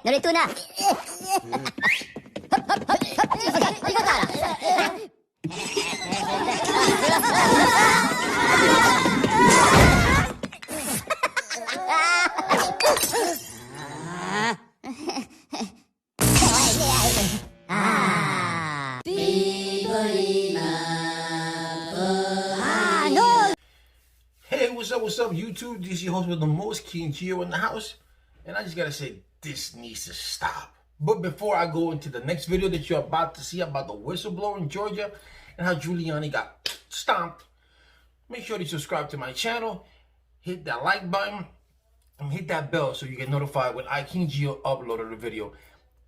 Narito na. Hey, what's up, YouTube? This is your host with the most, King Gio in the house. And I just gotta say, this needs to stop. But before I go into the next video that you're about to see about the whistleblower in Georgia and how Giuliani got stomped, make sure to subscribe to my channel, hit that like button, and hit that bell so you get notified when I, King Gio, uploaded a video.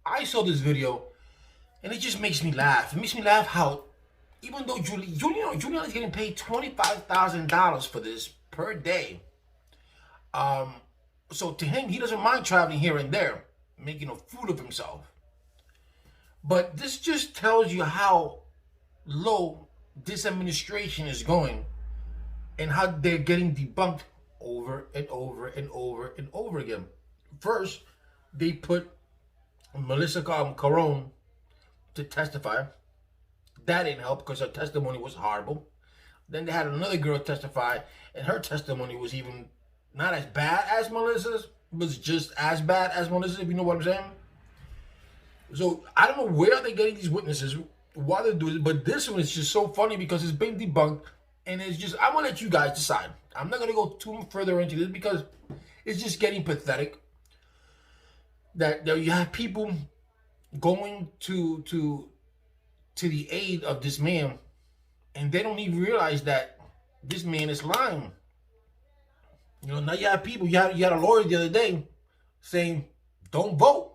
I saw this video, and it just makes me laugh. It makes me laugh how, even though Giuliani is getting paid $25,000 for this per day. So to him, he doesn't mind traveling here and there, making a fool of himself. But this just tells you how low this administration is going and how they're getting debunked over and over and over and over again. First, they put Melissa Caron to testify. That didn't help because her testimony was horrible. Then they had another girl testify, and her testimony was even not as bad as Melissa's, but just as bad as Melissa's, if you know what I'm saying. So I don't know where they're getting these witnesses, why they're doing it, but this one is just so funny because it's been debunked, and it's just, I'm gonna let you guys decide. I'm not gonna go too further into this because it's just getting pathetic that you have people going to the aid of this man, and they don't even realize that this man is lying. You know, now you have people, you had a lawyer the other day saying, don't vote.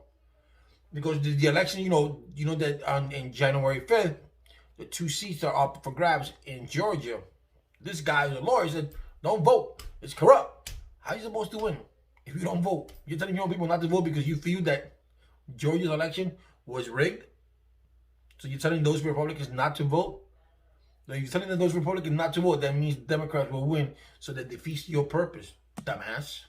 Because the election, you know that in January 5th, the 2 seats are up for grabs in Georgia. This guy, the lawyer, said, don't vote. It's corrupt. How are you supposed to win if you don't vote? You're telling your people not to vote because you feel that Georgia's election was rigged? So you're telling those Republicans not to vote? So you're telling those Republicans not to vote, that means Democrats will win, so that defeats your purpose, dumbass.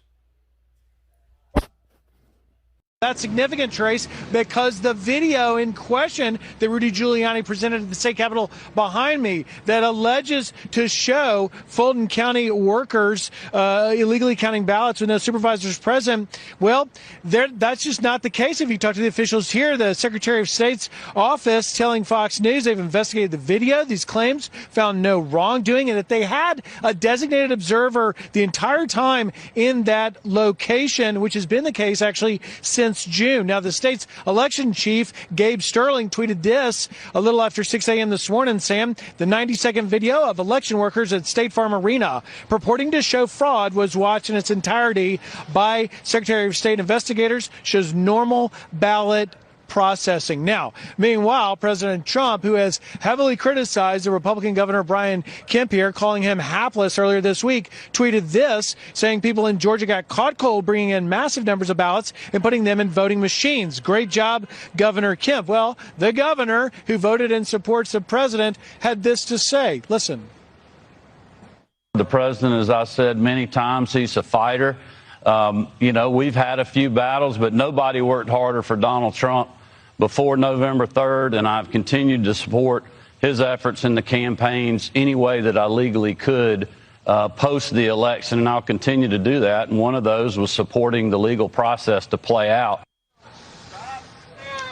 That's significant, Trace, because the video in question that Rudy Giuliani presented at the state capitol behind me that alleges to show Fulton County workers illegally counting ballots with no supervisors present, well, that's just not the case. If you talk to the officials here, the Secretary of State's office telling Fox News they've investigated the video, these claims, found no wrongdoing, and that they had a designated observer the entire time in that location, which has been the case actually since June. Now, the state's election chief, Gabe Sterling, tweeted this a little after 6 a.m. this morning, Sam. The 90-second video of election workers at State Farm Arena purporting to show fraud was watched in its entirety by Secretary of State investigators, shows normal ballot processing. Now, meanwhile, President Trump, who has heavily criticized the Republican Governor Brian Kemp here, calling him hapless earlier this week, tweeted this, saying people in Georgia got caught cold bringing in massive numbers of ballots and putting them in voting machines. Great job, Governor Kemp. Well, the governor, who voted and supports the president, had this to say. Listen. The president, as I said many times, he's a fighter. We've had a few battles, but nobody worked harder for Donald Trump before November 3rd, and I've continued to support his efforts in the campaigns any way that I legally could post the election, and I'll continue to do that. And one of those was supporting the legal process to play out.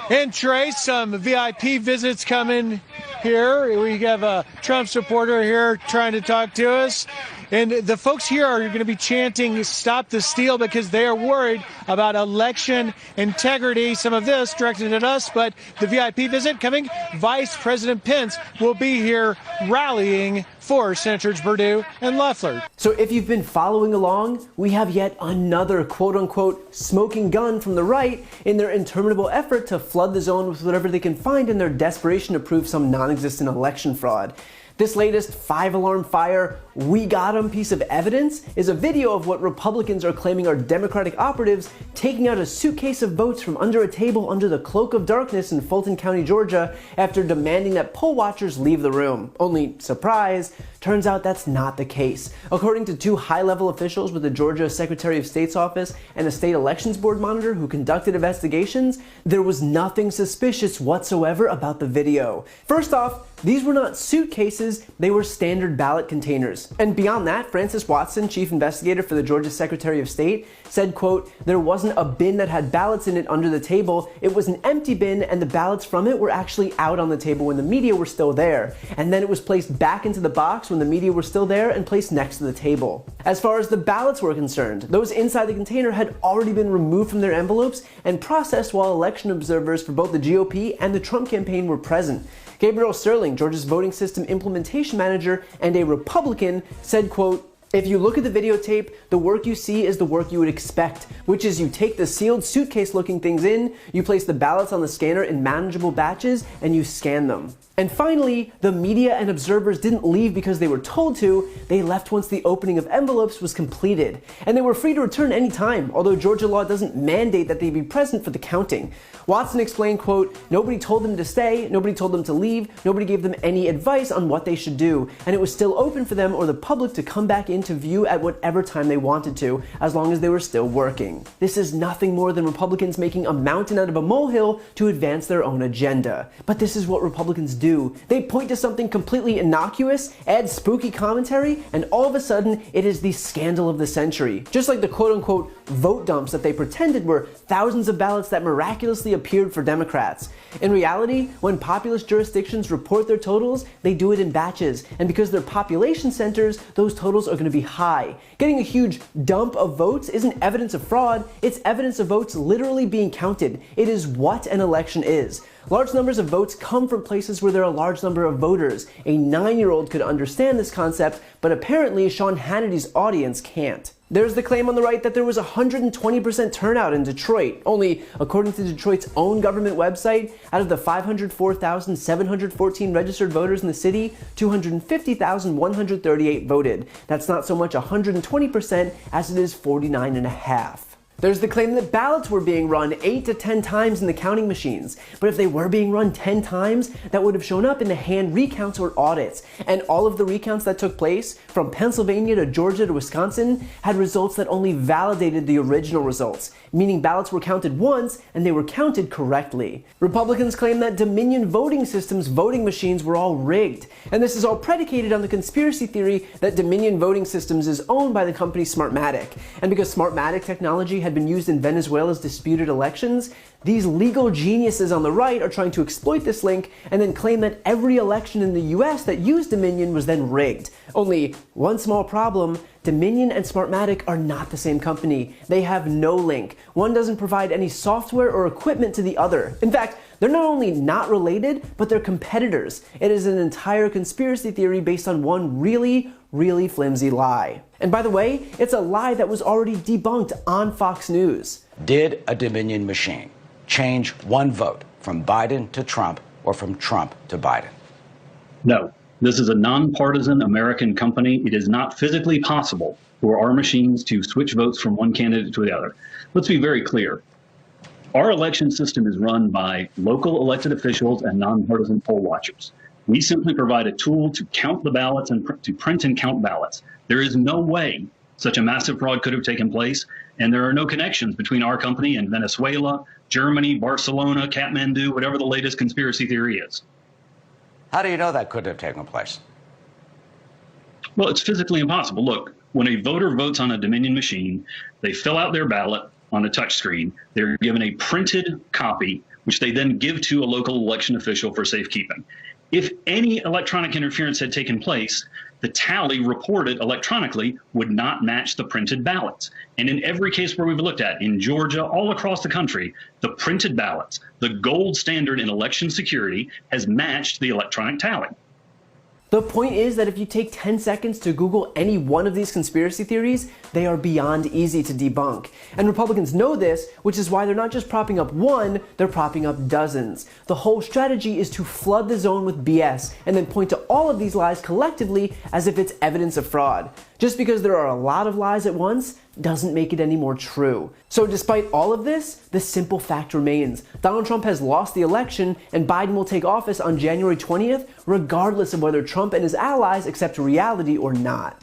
And Trace, some VIP visits coming here. We have a Trump supporter here trying to talk to us. And the folks here are going to be chanting, "Stop the steal," because they are worried about election integrity. Some of this directed at us, but the VIP visit coming. Vice President Pence will be here rallying for Senators Perdue and Loeffler. So if you've been following along, we have yet another quote-unquote smoking gun from the right in their interminable effort to flood the zone with whatever they can find in their desperation to prove some non-existent election fraud. This latest 5-alarm fire "we got 'em" piece of evidence is a video of what Republicans are claiming are Democratic operatives taking out a suitcase of votes from under a table under the cloak of darkness in Fulton County, Georgia, after demanding that poll watchers leave the room. Only, surprise, turns out that's not the case. According to two high-level officials with the Georgia Secretary of State's office and a state elections board monitor who conducted investigations, there was nothing suspicious whatsoever about the video. First off, these were not suitcases, they were standard ballot containers. And beyond that, Francis Watson, chief investigator for the Georgia Secretary of State, said, quote, "There wasn't a bin that had ballots in it under the table. It was an empty bin, and the ballots from it were actually out on the table when the media were still there. And then it was placed back into the box when the media were still there and placed next to the table." As far as the ballots were concerned, those inside the container had already been removed from their envelopes and processed while election observers for both the GOP and the Trump campaign were present. Gabriel Sterling, Georgia's voting system implementation manager and a Republican, said, quote, "If you look at the videotape, the work you see is the work you would expect, which is you take the sealed suitcase-looking things in, you place the ballots on the scanner in manageable batches, and you scan them." And finally, the media and observers didn't leave because they were told to, they left once the opening of envelopes was completed. And they were free to return any time, although Georgia law doesn't mandate that they be present for the counting. Watson explained, quote, "Nobody told them to stay, nobody told them to leave, nobody gave them any advice on what they should do, and it was still open for them or the public to come back into view at whatever time they wanted to, as long as they were still working." This is nothing more than Republicans making a mountain out of a molehill to advance their own agenda. But this is what Republicans do. They point to something completely innocuous, add spooky commentary, and all of a sudden it is the scandal of the century. Just like the quote-unquote vote dumps that they pretended were thousands of ballots that miraculously appeared for Democrats. In reality, when populous jurisdictions report their totals, they do it in batches, and because they're population centers, those totals are going to be high. Getting a huge dump of votes isn't evidence of fraud, it's evidence of votes literally being counted. It is what an election is. Large numbers of votes come from places where there are a large number of voters. A 9-year-old could understand this concept, but apparently Sean Hannity's audience can't. There's the claim on the right that there was 120% turnout in Detroit. Only, according to Detroit's own government website, out of the 504,714 registered voters in the city, 250,138 voted. That's not so much 120% as it is 49.5%. There's the claim that ballots were being run 8 to 10 times in the counting machines. But if they were being run 10 times, that would have shown up in the hand recounts or audits. And all of the recounts that took place, from Pennsylvania to Georgia to Wisconsin, had results that only validated the original results, meaning ballots were counted once and they were counted correctly. Republicans claim that Dominion Voting Systems voting machines were all rigged. And this is all predicated on the conspiracy theory that Dominion Voting Systems is owned by the company Smartmatic. And because Smartmatic technology had been used in Venezuela's disputed elections, these legal geniuses on the right are trying to exploit this link and then claim that every election in the US that used Dominion was then rigged. Only one small problem: Dominion and Smartmatic are not the same company. They have no link. One doesn't provide any software or equipment to the other. In fact, they're not only not related, but they're competitors. It is an entire conspiracy theory based on one really flimsy lie. And by the way, it's a lie that was already debunked on Fox News. Did a Dominion machine change one vote from Biden to Trump or from Trump to Biden? No. This is a nonpartisan American company. It is not physically possible for our machines to switch votes from one candidate to the other. Let's be very clear. Our election system is run by local elected officials and nonpartisan poll watchers. We simply provide a tool to count the ballots and to print and count ballots. There is no way such a massive fraud could have taken place, and there are no connections between our company and Venezuela, Germany, Barcelona, Kathmandu, whatever the latest conspiracy theory is. How do you know that couldn't have taken place? Well, it's physically impossible. Look, when a voter votes on a Dominion machine, they fill out their ballot on a touchscreen. They're given a printed copy, which they then give to a local election official for safekeeping. If any electronic interference had taken place, the tally reported electronically would not match the printed ballots. And in every case where we've looked at, in Georgia, all across the country, the printed ballots, the gold standard in election security, has matched the electronic tally. The point is that if you take 10 seconds to Google any one of these conspiracy theories, they are beyond easy to debunk. And Republicans know this, which is why they're not just propping up one, they're propping up dozens. The whole strategy is to flood the zone with BS and then point to all of these lies collectively as if it's evidence of fraud. Just because there are a lot of lies at once doesn't make it any more true. So despite all of this, the simple fact remains. Donald Trump has lost the election and Biden will take office on January 20th, regardless of whether Trump and his allies accept reality or not.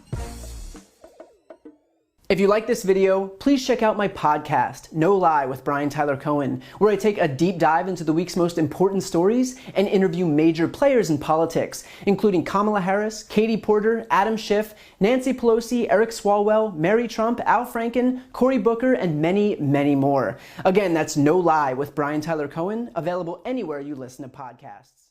If you like this video, please check out my podcast, No Lie with Brian Tyler Cohen, where I take a deep dive into the week's most important stories and interview major players in politics, including Kamala Harris, Katie Porter, Adam Schiff, Nancy Pelosi, Eric Swalwell, Mary Trump, Al Franken, Cory Booker, and many, many more. Again, that's No Lie with Brian Tyler Cohen, available anywhere you listen to podcasts.